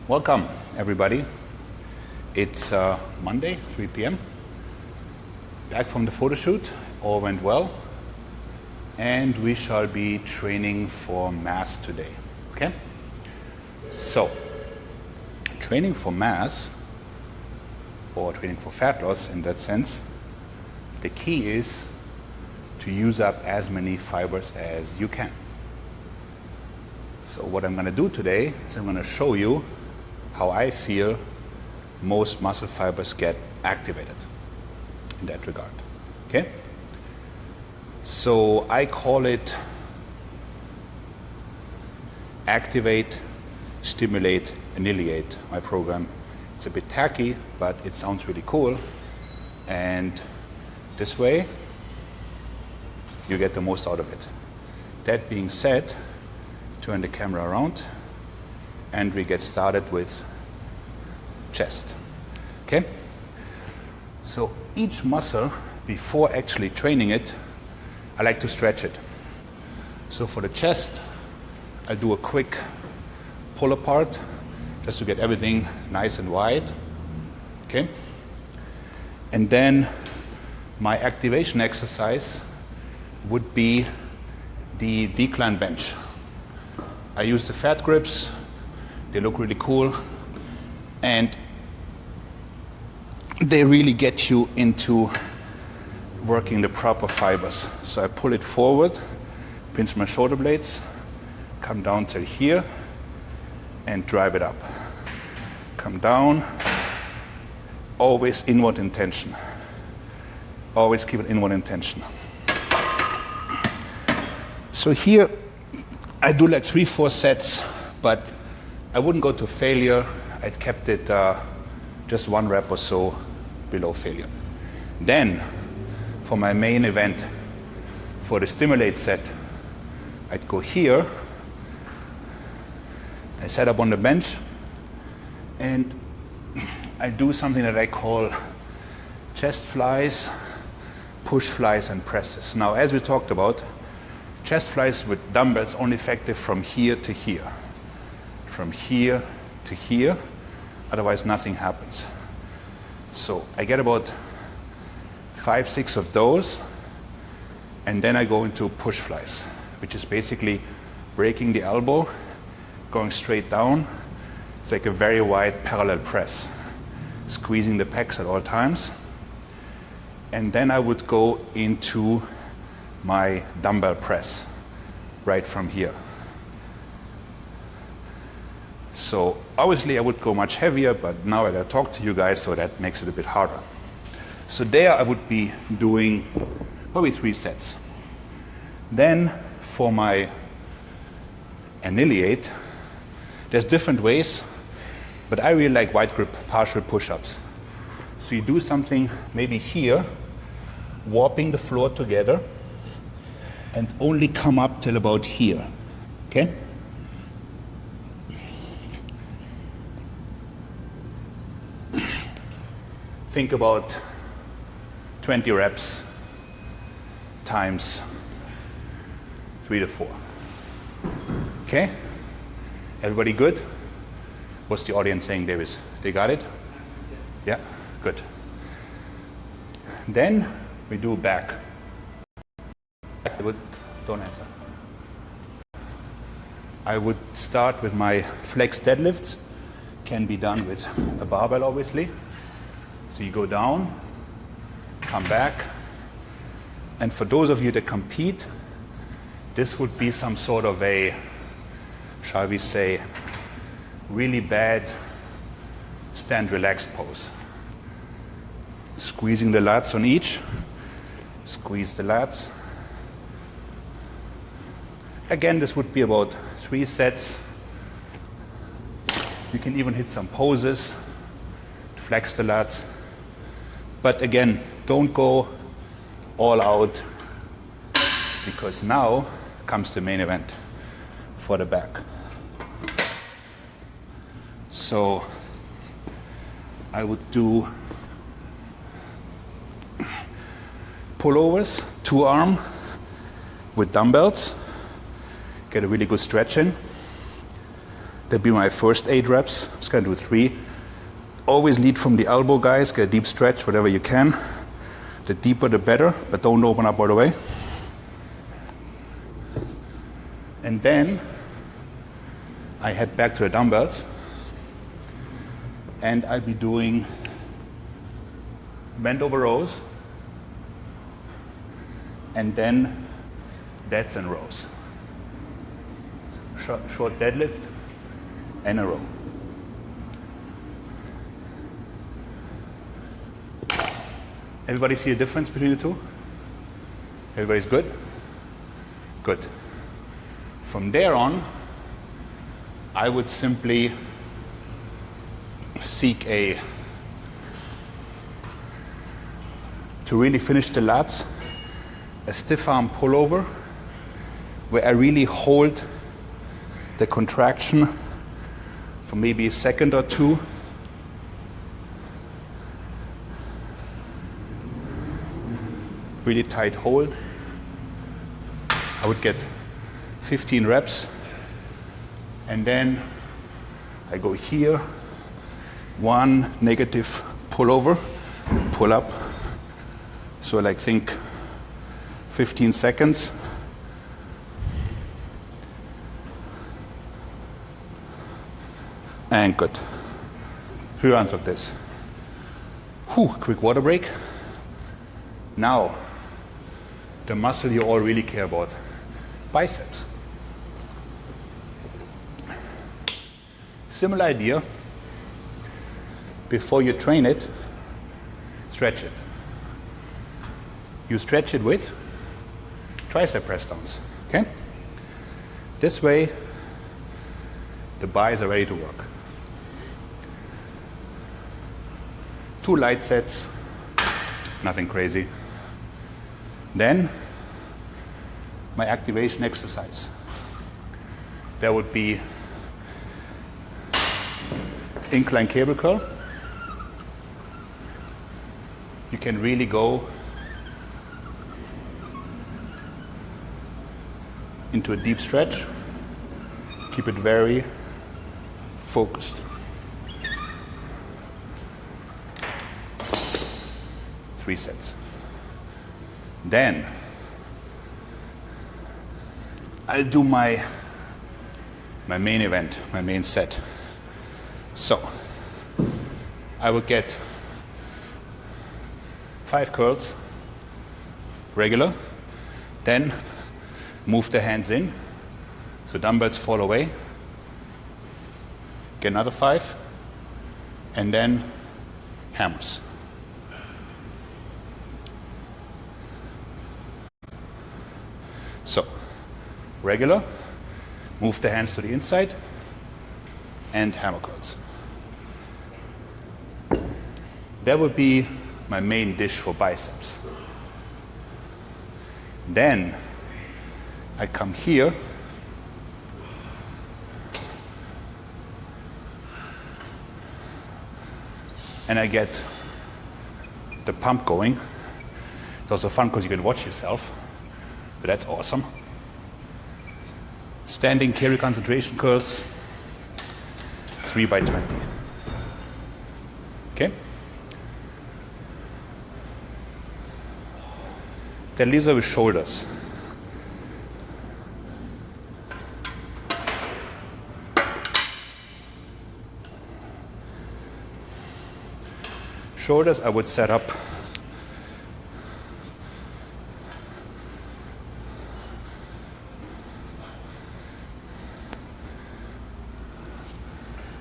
Welcome, everybody. It's Monday, 3 p.m. Back from the photo shoot. All went well. And we shall be training for mass today. Okay? So, training for mass, or training for fat loss in that sense, the key is to use up as many fibers as you can. So what I'm going to do today is I'm going to show you how I feel most muscle fibers get activated in that regard. Okay? So I call it activate, stimulate, annihilate, my program. It's a bit tacky, but it sounds really cool. And this way, you get the most out of it. That being said, turn the camera around and we get started with chest. Okay? So each muscle, before actually training it, I like to stretch it. So for the chest, I'll do a quick pull apart just to get everything nice and wide. Okay? And then my activation exercise would be the decline bench. I use the fat grips, they look really cool, and they really get you into working the proper fibers. So I pull it forward, pinch my shoulder blades, come down till here, and drive it up. Come down, always inward intention. Always keep it inward intention. So here, I do like 3-4 sets, but I wouldn't go to failure. I'd kept it just 1 rep or so below failure. Then, for my main event, for the stimulate set, I'd go here. I set up on the bench, and I do something that I call chest flies, push flies, and presses. Now, as we talked about, chest flies with dumbbells only effective from here to here. From here to here, otherwise nothing happens. So I get about 5-6 of those, and then I go into push flies, which is basically breaking the elbow, going straight down. It's like a very wide parallel press, squeezing the pecs at all times. And then I would go into my dumbbell press right from here. So obviously I would go much heavier, but now I gotta talk to you guys, so that makes it a bit harder. So there I would be doing probably 3 sets. Then for my annihilate, there's different ways, but I really like wide grip partial push-ups. So you do something maybe here, warping the floor together, and only come up till about here. Okay? Think about 20 reps times 3 to 4. Okay? Everybody good? What's the audience saying, Davis? They got it? Yeah? Good. Then we do back. Don't answer. I would start with my flex deadlifts. Can be done with a barbell, obviously. So you go down, come back, and for those of you that compete, this would be some sort of a, shall we say, really bad stand relaxed pose. Squeezing the lats on each, squeeze the lats. Again, this would be about 3 sets. You can even hit some poses, flex the lats. But again, don't go all out, because now comes the main event for the back. So I would do pullovers, 2-arm with dumbbells. Get a really good stretch in. That'd be my first 8 reps. I'm just gonna do 3. Always lead from the elbow, guys. Get a deep stretch, whatever you can. The deeper, the better, but don't open up all the way. And then I head back to the dumbbells, and I'll be doing bend over rows, and then deads and rows. Short deadlift and a row. Everybody see a difference between the two? Everybody's good? Good. From there on, I would simply seek to really finish the lats, a stiff arm pullover, where I really hold the contraction for maybe a second or two. Really tight hold. I would get 15 reps, and then I go here, 1 negative pullover, pull up. So like think 15 seconds. And good. 3 rounds of this. Whew, quick water break. Now, the muscle you all really care about, biceps. Similar idea. Before you train it, stretch it. You stretch it with tricep press downs, okay? This way, the buys are ready to work. 2 light sets, nothing crazy. Then, my activation exercise. There would be incline cable curl. You can really go into a deep stretch. Keep it very focused. 3 sets. Then I'll do my main event, my main set. So I will get 5 curls, regular, then move the hands in, so dumbbells fall away, get another 5, and then hammers. So, regular, move the hands to the inside, and hammer curls. That would be my main dish for biceps. Then I come here and I get the pump going. It's also fun because you can watch yourself. So that's awesome. Standing carry concentration curls, 3 by 20. Okay? Then leaves us with shoulders. Shoulders I would set up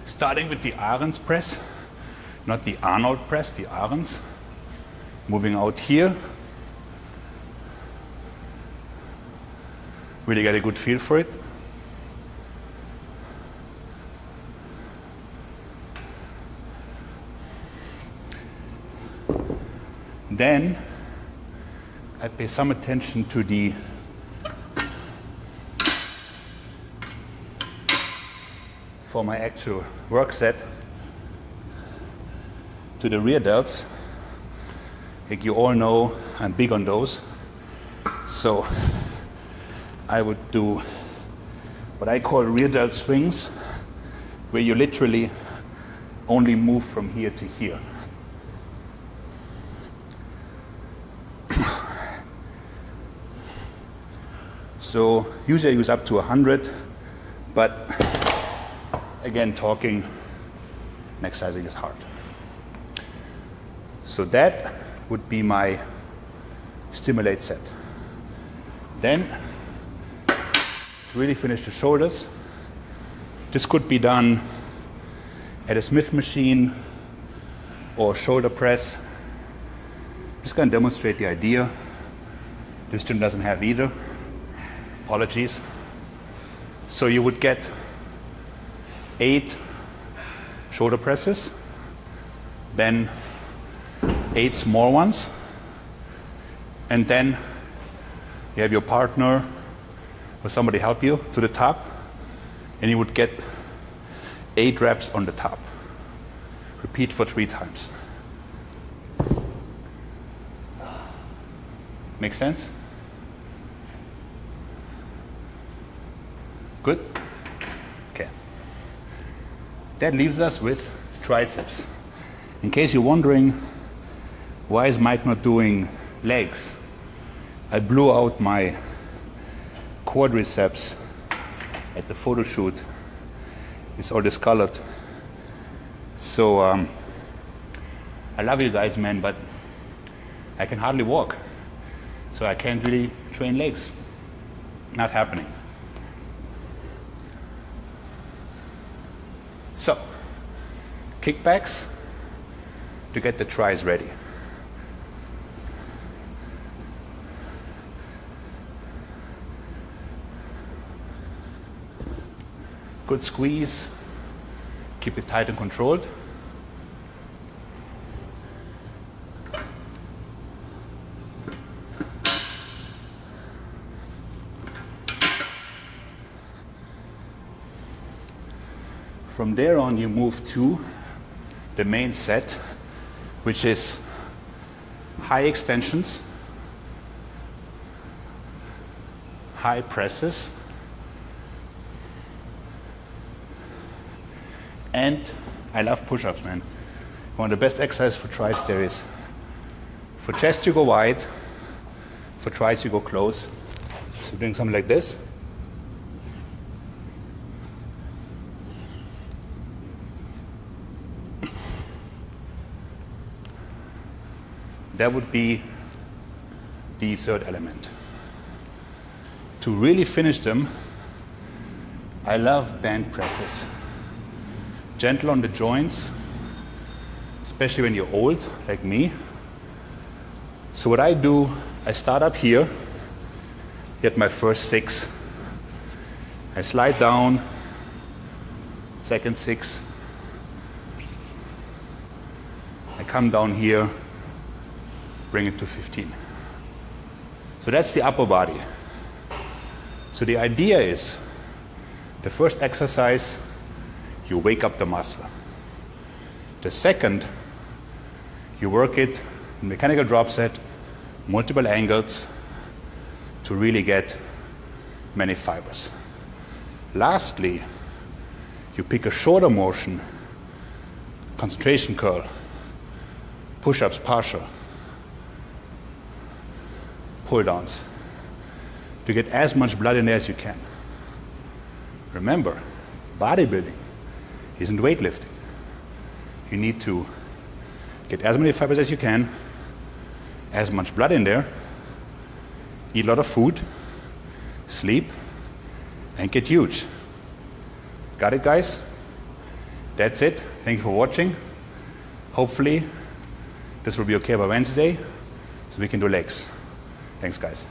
starting with the Ahrens press, not the Arnold press, the Ahrens. Moving out here. Really get a good feel for it. Then I pay some attention to the for my actual work set, to the rear delts. Like you all know, I'm big on those. So I would do what I call rear delt swings where you literally only move from here to here. So usually I use up to 100, but again, talking and exercising is hard. So that would be my stimulate set. Then, to really finish the shoulders, this could be done at a Smith machine or shoulder press. I'm just going to demonstrate the idea. This gym doesn't have either. Apologies. So you would get 8 shoulder presses, then 8 small ones, and then you have your partner or somebody help you to the top, and you would get 8 reps on the top. Repeat for 3 times. Make sense? Good? Okay. That leaves us with triceps. In case you're wondering, why is Maik not doing legs? I blew out my quadriceps at the photo shoot. It's all discolored. So I love you guys, man, but I can hardly walk. So I can't really train legs. Not happening. So, kickbacks to get the tris ready. Good squeeze. Keep it tight and controlled. From there on, you move to the main set, which is high extensions, high presses, and I love push-ups, man. One of the best exercises for tris there is. For chest, you go wide. For tris, you go close. So doing something like this. That would be the third element. To really finish them, I love band presses. Gentle on the joints, especially when you're old, like me. So what I do, I start up here, get my first 6. I slide down, second 6. I come down here, bring it to 15. So that's the upper body. So the idea is, the first exercise, you wake up the muscle. The second, you work it in mechanical drop set, multiple angles, to really get many fibers. Lastly, you pick a shorter motion, concentration curl, push-ups partial, pull downs, to get as much blood in there as you can. Remember, bodybuilding isn't weightlifting. You need to get as many fibers as you can, as much blood in there, eat a lot of food, sleep, and get huge. Got it, guys? That's it. Thank you for watching. Hopefully, this will be okay by Wednesday, so we can do legs. Thanks, guys.